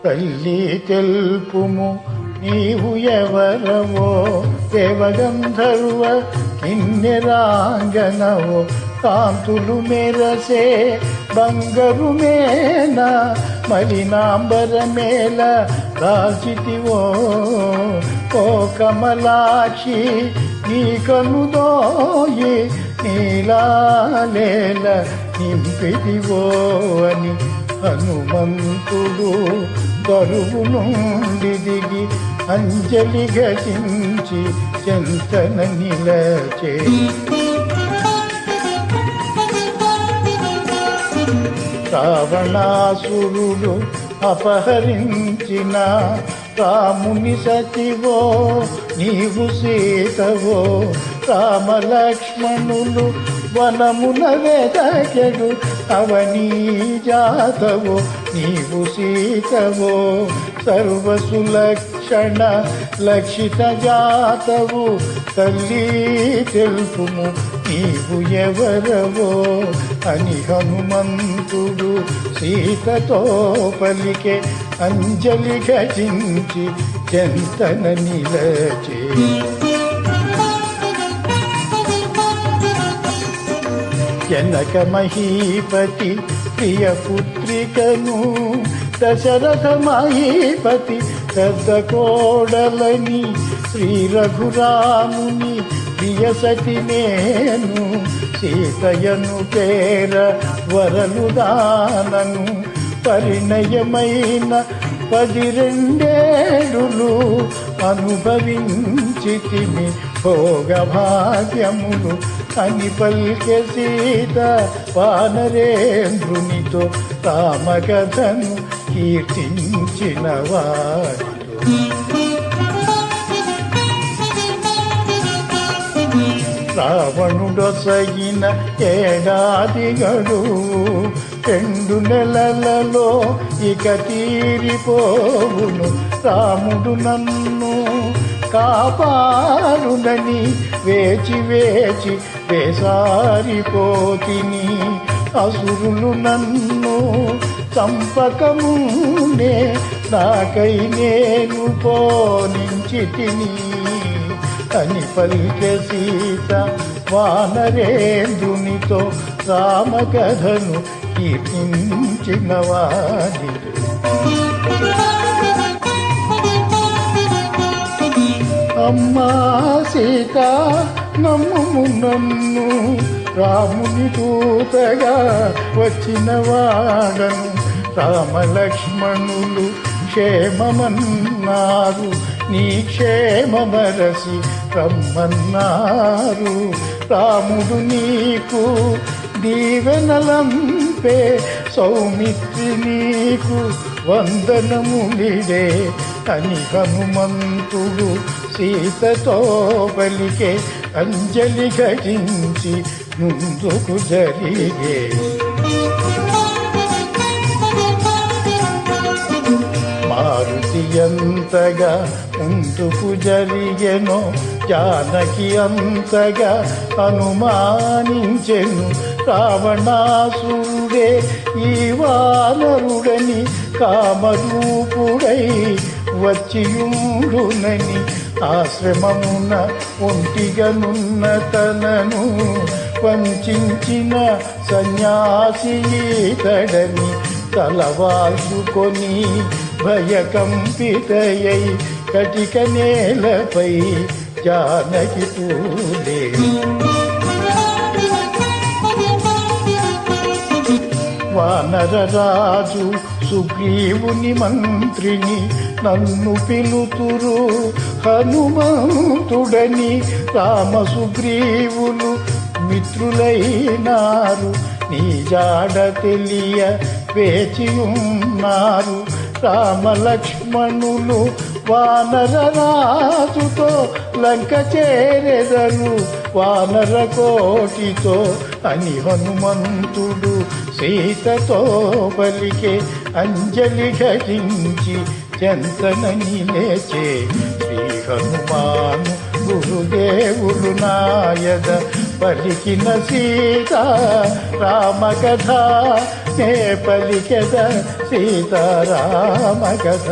తల్లి తెల్పుము నీవు ఎవరవో, దేవగంధర్వ కిన్నెరాంగనవో, కాంతులు మెరసే బంగరు మేన మలినాంబరమేల దాల్చితివో. ఓ కమలాక్షి నీ కనుదోయి నీలాలేల నింపిదివో అని హనుమంతుడు కరువు నుండి దిగి అంజలి ఘటించి చెంతన నిలచే. రావణాసురుడు అపహరించిన రాముని సతివో నీవు సీతవో, రామలక్ష్మణులు వనమున వెదకెడు అవనీ జాతవో నీవు సీతవో. సర్వసులక్షణ లక్షిత జాతవు తల్లి తెలుపుము నీవు ఎవరవో అని హనుమంతుడు సీతతో పలికే అంజలి ఘటించి చెంతన నిలచే. జనక మహీపతి ప్రియపుత్రికను, దశరథ మహీపతి పెద్ద కోడలని, శ్రీ రఘురాముని ప్రియసతి నేను, సీతయను పేర వరలుదానను, పరిణయమైన 12 ఏడులు అనుభవించితిమి భోగభాగ్యములు అని పల్కె సీత వానరేంద్రునితో రామకథను కీర్తించిన వాడు. రావణుడొసగిన ఏడాది గడువు 2 నెలలలో ఇక తీరిపోవును, రాముడు నన్ను కాపాడునని వేచి వేచి వేసారిపోతిని. అసురులు నన్ను చంపకమునే నాకై నేను పోనించితిని అని పలికె సీత వానరేంద్రునితో రామకథను కీర్తించిన వాడి. అమ్మా సీత నమ్ము నన్ను, రాముని దూతగా వచ్చిన వాడను, రామలక్ష్మణులు క్షేమమన్నారు, నీ క్షేమమరసి రమ్మన్నారు. రాముడు నీకు దీవెనలంపే, సౌమిత్రి నీకు వందనములిడే అని హనుమంతుడు సీతతో పలికే అంజలి ఘటించి ముందుకు జరిగే. మారుతి ఎంతగా ముందుకు జరిగెనో, జానకి అంతగా అనుమానించెను. రావణాసురుడే ఈ వానరుడని కామరూపుడై వచ్చియుండునని, ఆశ్రమమున ఒంటిగనున్న తనను వంచిన సన్యాసి తడని తలవాల్చుకొని భయకంపితయై కటిక నేలపై జానకి పూలే. వానరరాజు సుగ్రీవుని మంత్రిని నన్ను పిలుతురు హనుమంతుడని, రామ సుగ్రీవులు మిత్రులైనారు, నీ జాడ తెలియ వేచియున్నారు. రామలక్ష్మణులు వానరరాజుతో లంక చేరెదరు వానర కోటితో అని హనుమంతుడు సీతతో పలికే అంజలి ఘటించి చెంతన నిలేచే. శ్రీ హనుమాను గురుదేవులు నాయద పలికిన సీత రామ కథ నే పలికెద సీతారామ కథ